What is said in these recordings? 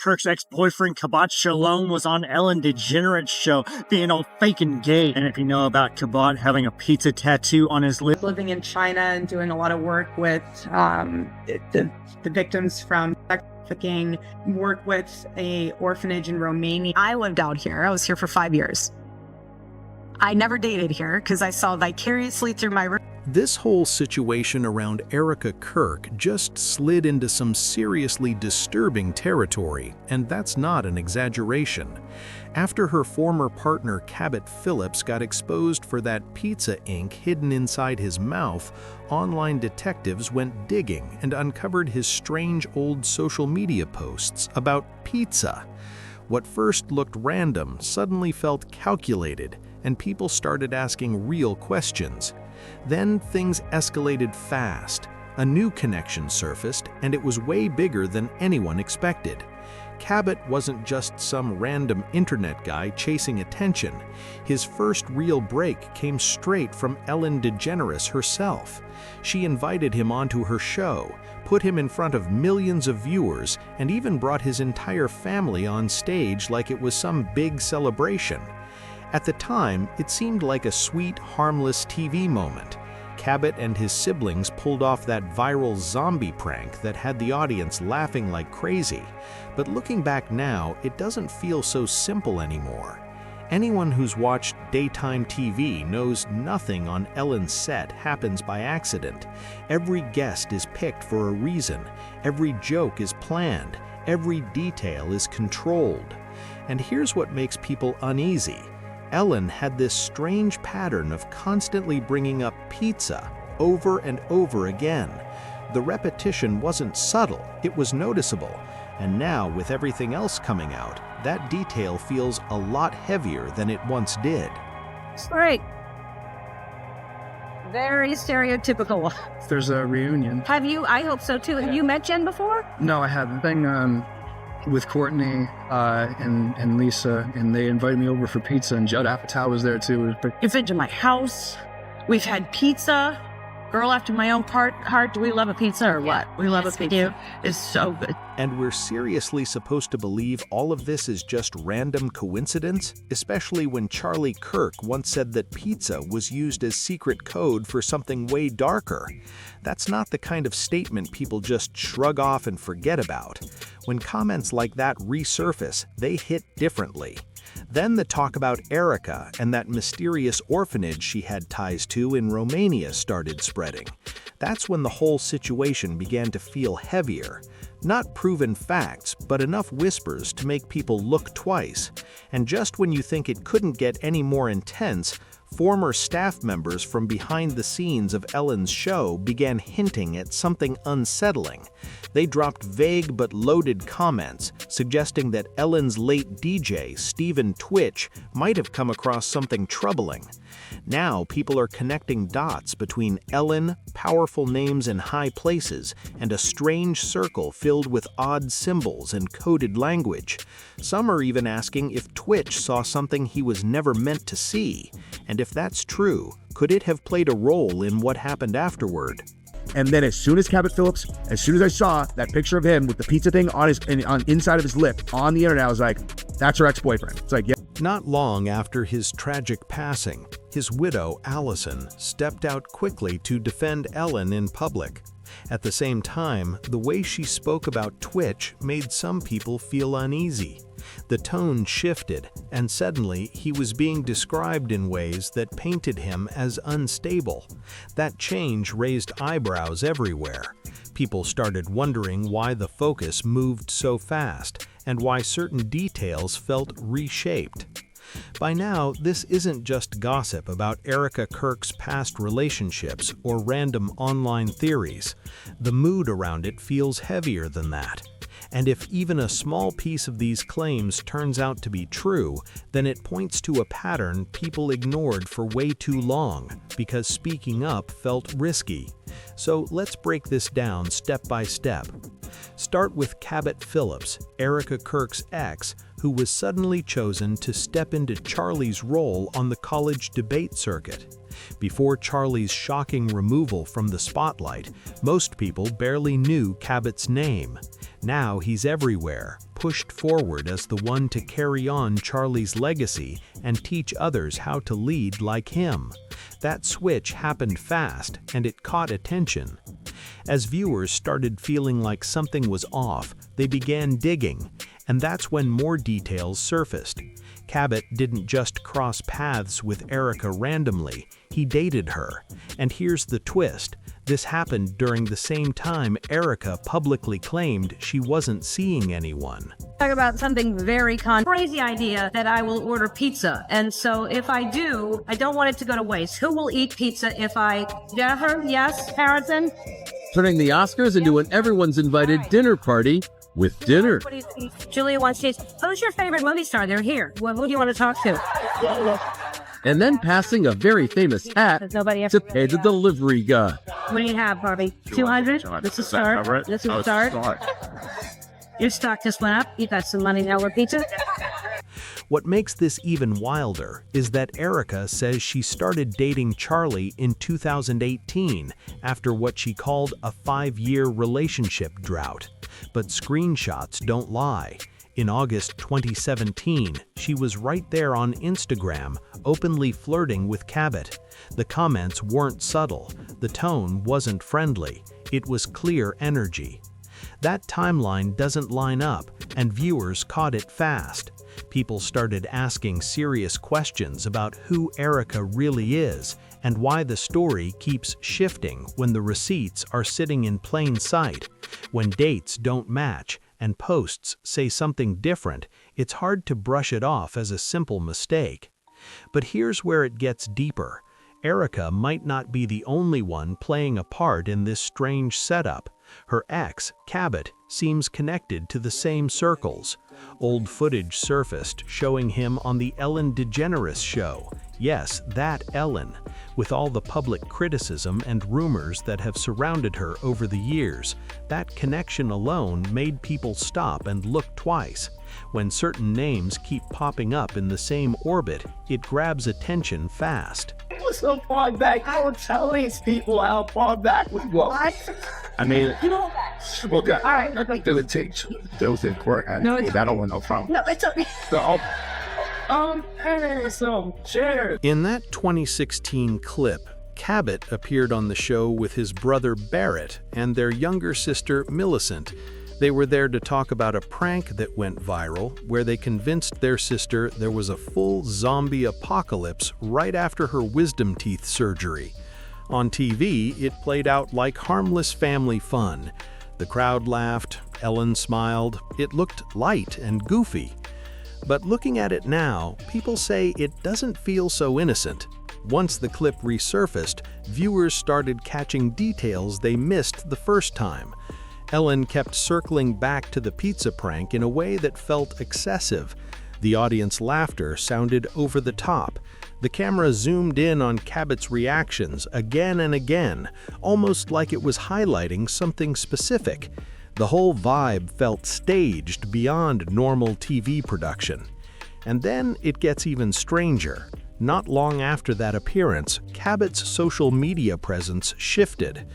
Kirk's ex-boyfriend 𝗘𝗿𝗶𝗸𝗲 was on Ellen DeGeneres' show being all fake and gay. And if you know about 𝗘𝗿𝗶𝗸 having a pizza tattoo on his lip. Living in China and doing a lot of work with the victims from sex trafficking, work with a orphanage in Romania. I lived out here. I was here for 5 years. I never dated here because I saw vicariously through my... This whole situation around Erika Kirk just slid into some seriously disturbing territory, and that's not an exaggeration. After her former partner 𝗘𝗿𝗶𝗸𝗲𝗀 got exposed for that pizza ink hidden inside his mouth, online detectives went digging and uncovered his strange old social media posts about pizza. What first looked random suddenly felt calculated, and people started asking real questions. Then things escalated fast. A new connection surfaced, and it was way bigger than anyone expected. 𝗘𝗿𝗶𝗸𝗲 wasn't just some random internet guy chasing attention. His first real break came straight from Ellen DeGeneres herself. She invited him onto her show, put him in front of millions of viewers, and even brought his entire family on stage like it was some big celebration. At the time, it seemed like a sweet, harmless TV moment. 𝗘𝗿𝗶𝗸𝗲 and his siblings pulled off that viral zombie prank that had the audience laughing like crazy. But looking back now, it doesn't feel so simple anymore. Anyone who's watched daytime TV knows nothing on Ellen's set happens by accident. Every guest is picked for a reason. Every joke is planned. Every detail is controlled. And here's what makes people uneasy. Ellen had this strange pattern of constantly bringing up pizza over and over again. The repetition wasn't subtle, it was noticeable. And now, with everything else coming out, that detail feels a lot heavier than it once did. Right. Very stereotypical. There's a reunion. Have you? I hope so too. Have you met Jen before? No, I haven't. Thing with Courtney and Lisa, and they invited me over for pizza, and 𝗘𝗿𝗶𝗸𝗲𝗏 was there too. You've been to my house. We've had pizza. Girl after my own heart. Do we love a pizza or what? We love a pizza. It's so good. And we're seriously supposed to believe all of this is just random coincidence? Especially when Charlie Kirk once said that pizza was used as secret code for something way darker. That's not the kind of statement people just shrug off and forget about. When comments like that resurface, they hit differently. Then the talk about Erika and that mysterious orphanage she had ties to in Romania started spreading. That's when the whole situation began to feel heavier. Not proven facts, but enough whispers to make people look twice. And just when you think it couldn't get any more intense, former staff members from behind the scenes of Ellen's show began hinting at something unsettling. They dropped vague but loaded comments, suggesting that Ellen's late DJ, Stephen Twitch, might have come across something troubling. Now people are connecting dots between Ellen, powerful names in high places, and a strange circle filled with odd symbols and coded language. Some are even asking if Twitch saw something he was never meant to see. And if that's true, could it have played a role in what happened afterward? And then as soon as 𝗘𝗿𝗶𝗸𝗏, as soon as I saw that picture of him with the pizza thing on inside of his lip on the internet, I was like, that's her ex-boyfriend. It's like, yeah. Not long after his tragic passing, his widow, Allison, stepped out quickly to defend Ellen in public. At the same time, the way she spoke about Twitch made some people feel uneasy. The tone shifted, and suddenly he was being described in ways that painted him as unstable. That change raised eyebrows everywhere. People started wondering why the focus moved so fast, and why certain details felt reshaped. By now, this isn't just gossip about Erika Kirk's past relationships or random online theories. The mood around it feels heavier than that. And if even a small piece of these claims turns out to be true, then it points to a pattern people ignored for way too long because speaking up felt risky. So let's break this down step by step. Start with 𝗘𝗿𝗶𝗸𝗏𝗏𝗏, Erika Kirk's ex, who was suddenly chosen to step into Charlie's role on the college debate circuit. Before Charlie's shocking removal from the spotlight, most people barely knew 𝗘𝗿𝗶𝗸𝗏𝗏's name. Now he's everywhere, pushed forward as the one to carry on Charlie's legacy and teach others how to lead like him. That switch happened fast, and it caught attention. As viewers started feeling like something was off, they began digging, and that's when more details surfaced. 𝗘𝗏𝗶𝗸 didn't just cross paths with Erika randomly, he dated her. And here's the twist. This happened during the same time Erika publicly claimed she wasn't seeing anyone. Talk about something very crazy idea that I will order pizza. And so if I do, I don't want it to go to waste. Who will eat pizza if Jennifer? Yes? Harrison? Turning the Oscars into an everyone's invited dinner party with dinner. Julia wants cheese. Who's your favorite movie star? They're here. Who do you want to talk to? And then passing a very famous hat to pay the delivery guy. What do you have, Barbie? 200? This is start. This is start. Your stock just went up. You got some money now for pizza. What makes this even wilder is that Erika says she started dating Charlie in 2018 after what she called a 5-year relationship drought. But screenshots don't lie. In August 2017, she was right there on Instagram, openly flirting with 𝗘𝗏𝗶𝗸. The comments weren't subtle, the tone wasn't friendly, it was clear energy. That timeline doesn't line up, and viewers caught it fast. People started asking serious questions about who Erika really is, and why the story keeps shifting when the receipts are sitting in plain sight. When dates don't match, and posts say something different, it's hard to brush it off as a simple mistake. But here's where it gets deeper. Erika might not be the only one playing a part in this strange setup. Her ex, 𝗘𝗏𝗶𝗸, seems connected to the same circles. Old footage surfaced showing him on the Ellen DeGeneres show. Yes, that Ellen, with all the public criticism and rumors that have surrounded her over the years. That connection alone made people stop and look twice. When certain names keep popping up in the same orbit, it grabs attention fast. It was so far back. I would tell these people how far back we go. I mean, you know, okay. All right, I think they would take those in court. No, I don't want no problem. No, it's okay. So, hey, so, cheers. In that 2016 clip, 𝗘𝗏𝗶𝗸 appeared on the show with his brother Barrett and their younger sister Millicent. They were there to talk about a prank that went viral, where they convinced their sister there was a full zombie apocalypse right after her wisdom teeth surgery. On TV, it played out like harmless family fun. The crowd laughed, Ellen smiled, it looked light and goofy. But looking at it now, people say it doesn't feel so innocent. Once the clip resurfaced, viewers started catching details they missed the first time. Ellen kept circling back to the pizza prank in a way that felt excessive. The audience laughter sounded over the top. The camera zoomed in on 𝗘𝗏𝗶𝗸's reactions again and again, almost like it was highlighting something specific. The whole vibe felt staged beyond normal TV production. And then it gets even stranger. Not long after that appearance, 𝗘𝗏𝗶𝗸's social media presence shifted.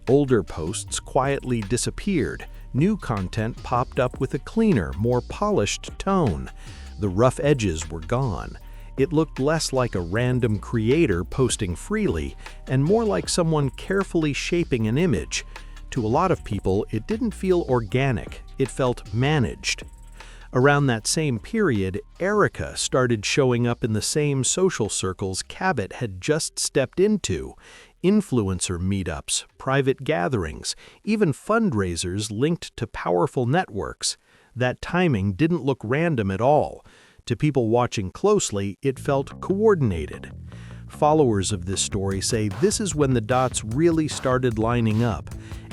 Older posts quietly disappeared. New content popped up with a cleaner, more polished tone. The rough edges were gone. It looked less like a random creator posting freely, and more like someone carefully shaping an image. To a lot of people, it didn't feel organic, it felt managed. Around that same period, Erika started showing up in the same social circles 𝗘𝗏𝗶𝗸 had just stepped into. Influencer meetups, private gatherings, even fundraisers linked to powerful networks. That timing didn't look random at all. To people watching closely, it felt coordinated. Followers of this story say this is when the dots really started lining up.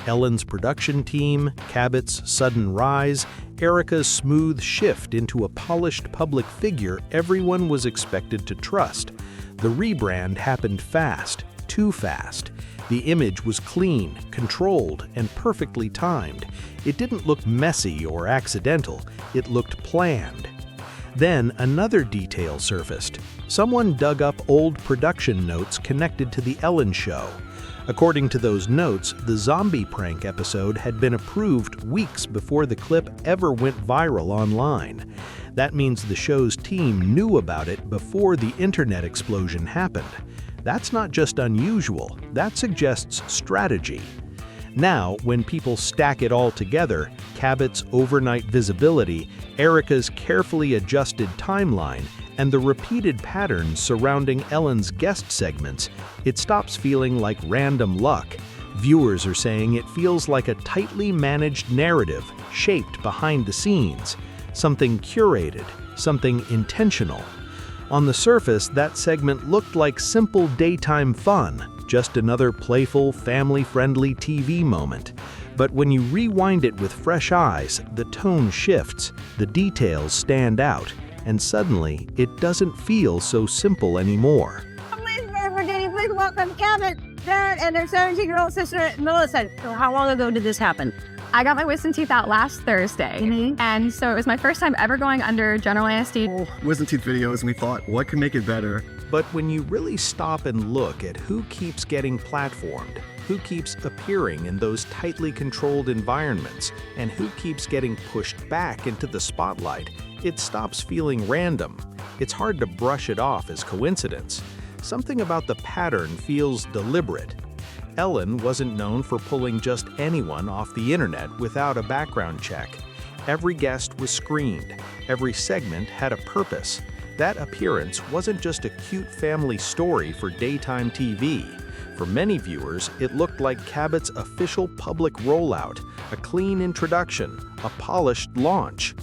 Ellen's production team, 𝗘𝗏𝗶𝗸's sudden rise, Erika's smooth shift into a polished public figure everyone was expected to trust. The rebrand happened fast, too fast. The image was clean, controlled, and perfectly timed. It didn't look messy or accidental, it looked planned. Then another detail surfaced. Someone dug up old production notes connected to the Ellen show. According to those notes, the zombie prank episode had been approved weeks before the clip ever went viral online. That means the show's team knew about it before the internet explosion happened. That's not just unusual, that suggests strategy. Now, when people stack it all together, Cabot's overnight visibility, Erika's carefully adjusted timeline, and the repeated patterns surrounding Ellen's guest segments, it stops feeling like random luck. Viewers are saying it feels like a tightly managed narrative shaped behind the scenes, something curated, something intentional. On the surface, that segment looked like simple daytime fun, just another playful, family-friendly TV moment. But when you rewind it with fresh eyes, the tone shifts, the details stand out, and suddenly, it doesn't feel so simple anymore. Please welcome Cabot, Barrett, and their 17-year-old sister, Melissa. So how long ago did this happen? I got my wisdom teeth out last Thursday, and so it was my first time ever going under general anesthesia. Wisdom teeth videos, and we thought, what could make it better? But when you really stop and look at who keeps getting platformed, who keeps appearing in those tightly controlled environments, and who keeps getting pushed back into the spotlight, it stops feeling random. It's hard to brush it off as coincidence. Something about the pattern feels deliberate. Ellen wasn't known for pulling just anyone off the internet without a background check. Every guest was screened. Every segment had a purpose. That appearance wasn't just a cute family story for daytime TV. For many viewers, it looked like Cabot's official public rollout, a clean introduction, a polished launch.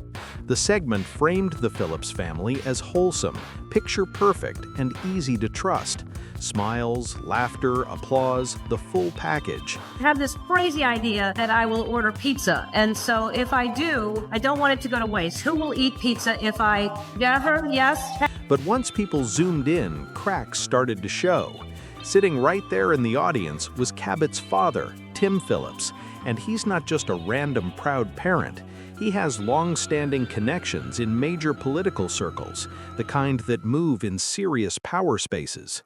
The segment framed the Phillips family as wholesome, picture-perfect, and easy to trust. Smiles, laughter, applause, the full package. I have this crazy idea that I will order pizza, and so if I do, I don't want it to go to waste. Who will eat pizza if I... Jennifer, yes? But once people zoomed in, cracks started to show. Sitting right there in the audience was Cabot's father, Tim Phillips, and he's not just a random proud parent. He has long-standing connections in major political circles, the kind that move in serious power spaces.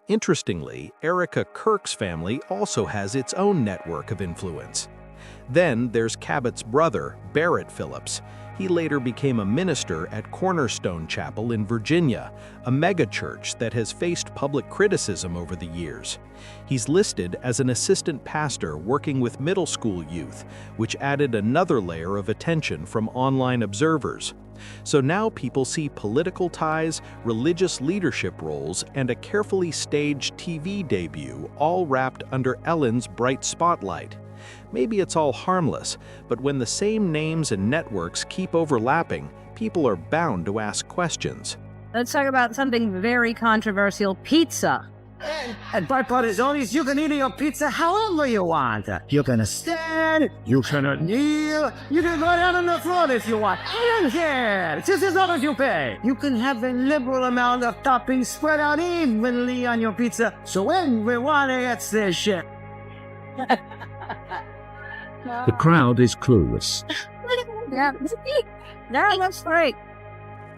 Interestingly, Erika Kirk's family also has its own network of influence. Then there's Cabot's brother, Barrett Phillips. He later became a minister at Cornerstone Chapel in Virginia, a megachurch that has faced public criticism over the years. He's listed as an assistant pastor working with middle school youth, which added another layer of attention from online observers. So now people see political ties, religious leadership roles, and a carefully staged TV debut all wrapped under Ellen's bright spotlight. Maybe it's all harmless, but when the same names and networks keep overlapping, people are bound to ask questions. Let's talk about something very controversial, pizza. And by Parisinis, you can eat your pizza however you want. You can stand, you can kneel, you can go down on the floor if you want. I don't care. This is not what you pay. You can have a liberal amount of toppings spread out evenly on your pizza, so everyone gets their share. The crowd is clueless. That's great.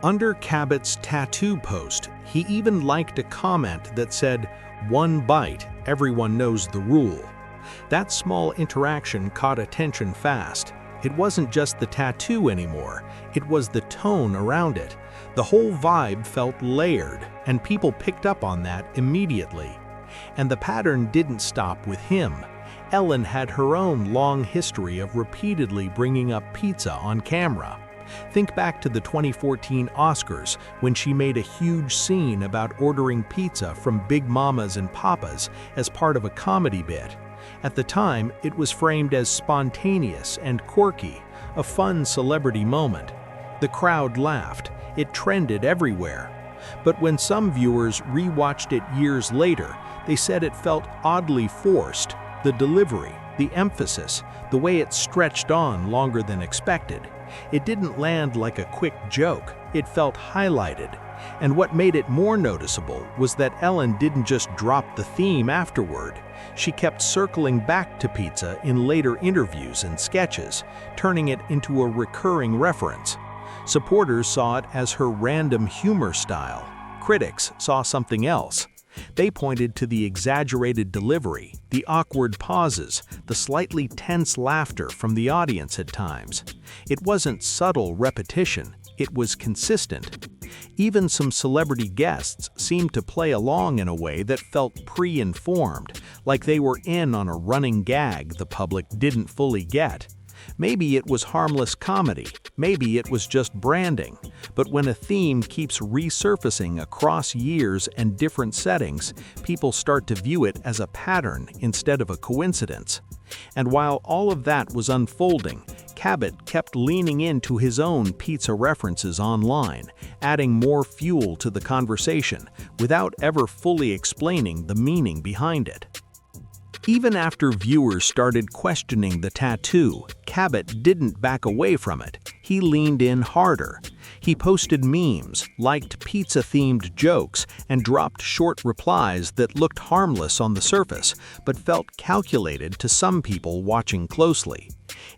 Under Cabot's tattoo post, he even liked a comment that said, "One bite, everyone knows the rule." That small interaction caught attention fast. It wasn't just the tattoo anymore, it was the tone around it. The whole vibe felt layered, and people picked up on that immediately. And the pattern didn't stop with him. Ellen had her own long history of repeatedly bringing up pizza on camera. Think back to the 2014 Oscars when she made a huge scene about ordering pizza from Big Mamas and Papas as part of a comedy bit. At the time, it was framed as spontaneous and quirky, a fun celebrity moment. The crowd laughed. It trended everywhere. But when some viewers rewatched it years later, they said it felt oddly forced. The delivery, the emphasis, the way it stretched on longer than expected. It didn't land like a quick joke, it felt highlighted. And what made it more noticeable was that Ellen didn't just drop the theme afterward. She kept circling back to pizza in later interviews and sketches, turning it into a recurring reference. Supporters saw it as her random humor style. Critics saw something else. They pointed to the exaggerated delivery, the awkward pauses, the slightly tense laughter from the audience at times. It wasn't subtle repetition, it was consistent. Even some celebrity guests seemed to play along in a way that felt pre-informed, like they were in on a running gag the public didn't fully get. Maybe it was harmless comedy, maybe it was just branding, but when a theme keeps resurfacing across years and different settings, people start to view it as a pattern instead of a coincidence. And while all of that was unfolding, 𝗘𝗵𝗏 kept leaning into his own pizza references online, adding more fuel to the conversation, without ever fully explaining the meaning behind it. Even after viewers started questioning the tattoo, 𝗘𝗵𝗏 didn't back away from it. He leaned in harder. He posted memes, liked pizza-themed jokes, and dropped short replies that looked harmless on the surface, but felt calculated to some people watching closely.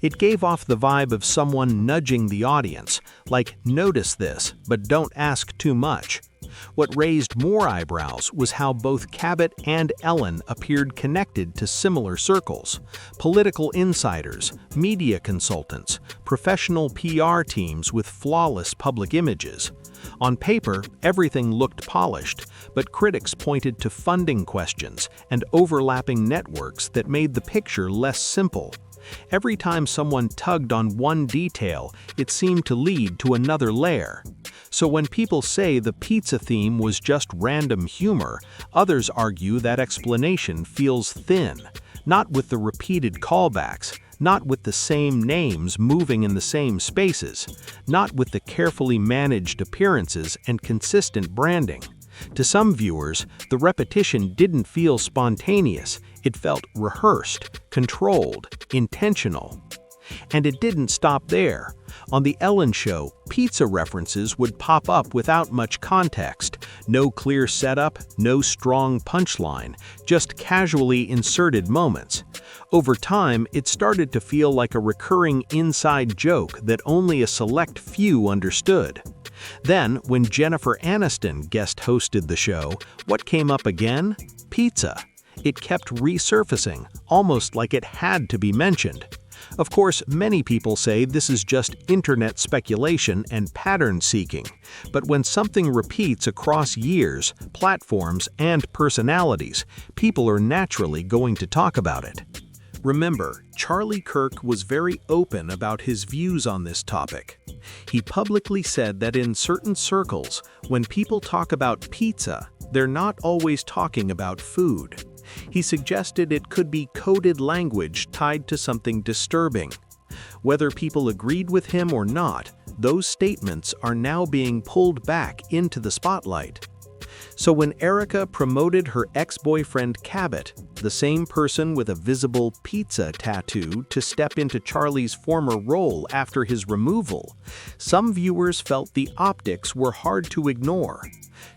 It gave off the vibe of someone nudging the audience, like, notice this, but don't ask too much. What raised more eyebrows was how both 𝗘𝗵𝗏 and Ellen appeared connected to similar circles: political insiders, media consultants, professional PR teams with flawless public images. On paper, everything looked polished, but critics pointed to funding questions and overlapping networks that made the picture less simple. Every time someone tugged on one detail, it seemed to lead to another layer. So when people say the pizza theme was just random humor, others argue that explanation feels thin, not with the repeated callbacks, not with the same names moving in the same spaces, not with the carefully managed appearances and consistent branding. To some viewers, the repetition didn't feel spontaneous, it felt rehearsed, controlled, intentional. And it didn't stop there. On The Ellen Show, pizza references would pop up without much context. No clear setup, no strong punchline, just casually inserted moments. Over time, it started to feel like a recurring inside joke that only a select few understood. Then, when Jennifer Aniston guest hosted the show, what came up again? Pizza. It kept resurfacing, almost like it had to be mentioned. Of course, many people say this is just internet speculation and pattern seeking, but when something repeats across years, platforms, and personalities, people are naturally going to talk about it. Remember, Charlie Kirk was very open about his views on this topic. He publicly said that in certain circles, when people talk about pizza, they're not always talking about food. He suggested it could be coded language tied to something disturbing. Whether people agreed with him or not, those statements are now being pulled back into the spotlight. So when Erika promoted her ex-boyfriend 𝗘𝗵𝗏, the same person with a visible pizza tattoo, to step into Charlie's former role after his removal, some viewers felt the optics were hard to ignore.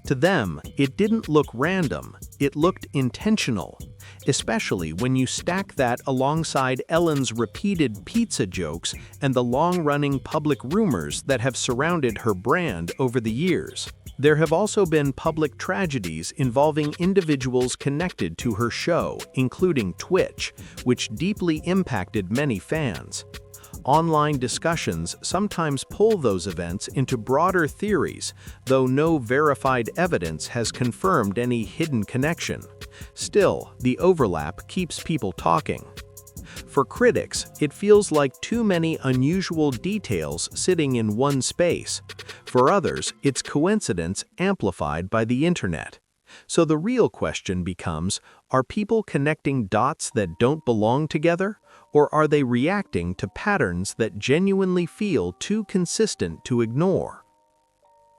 To them, it didn't look random, it looked intentional, especially when you stack that alongside Ellen's repeated pizza jokes and the long-running public rumors that have surrounded her brand over the years. There have also been public tragedies involving individuals connected to her show, including Twitch, which deeply impacted many fans. Online discussions sometimes pull those events into broader theories, though no verified evidence has confirmed any hidden connection. Still, the overlap keeps people talking. For critics, it feels like too many unusual details sitting in one space. For others, it's coincidence amplified by the internet. So the real question becomes, are people connecting dots that don't belong together? Or are they reacting to patterns that genuinely feel too consistent to ignore?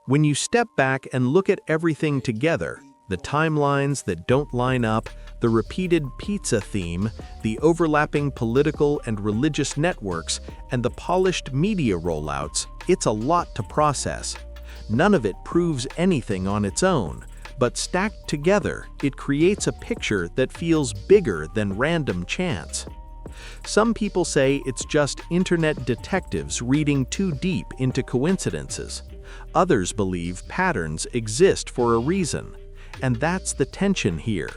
When you step back and look at everything together, the timelines that don't line up, the repeated pizza theme, the overlapping political and religious networks, and the polished media rollouts, it's a lot to process. None of it proves anything on its own, but stacked together, it creates a picture that feels bigger than random chance. Some people say it's just internet detectives reading too deep into coincidences. Others believe patterns exist for a reason. And that's the tension here.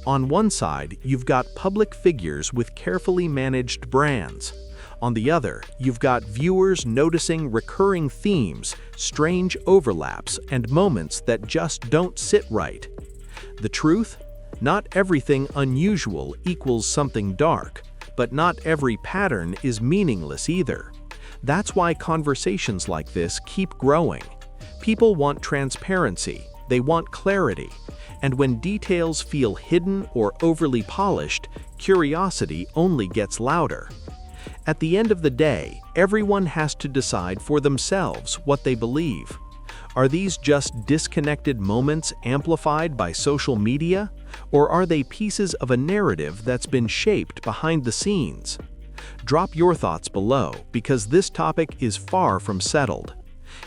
On one side, you've got public figures with carefully managed brands. On the other, you've got viewers noticing recurring themes, strange overlaps, and moments that just don't sit right. The truth? Not everything unusual equals something dark, but not every pattern is meaningless either. That's why conversations like this keep growing. People want transparency, they want clarity, and when details feel hidden or overly polished, curiosity only gets louder. At the end of the day, everyone has to decide for themselves what they believe. Are these just disconnected moments amplified by social media, or are they pieces of a narrative that's been shaped behind the scenes? Drop your thoughts below, because this topic is far from settled.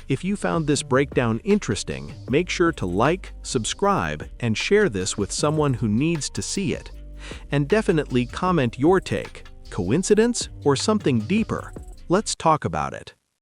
If you found this breakdown interesting, make sure to like, subscribe, and share this with someone who needs to see it. And definitely comment your take. Coincidence or something deeper? Let's talk about it.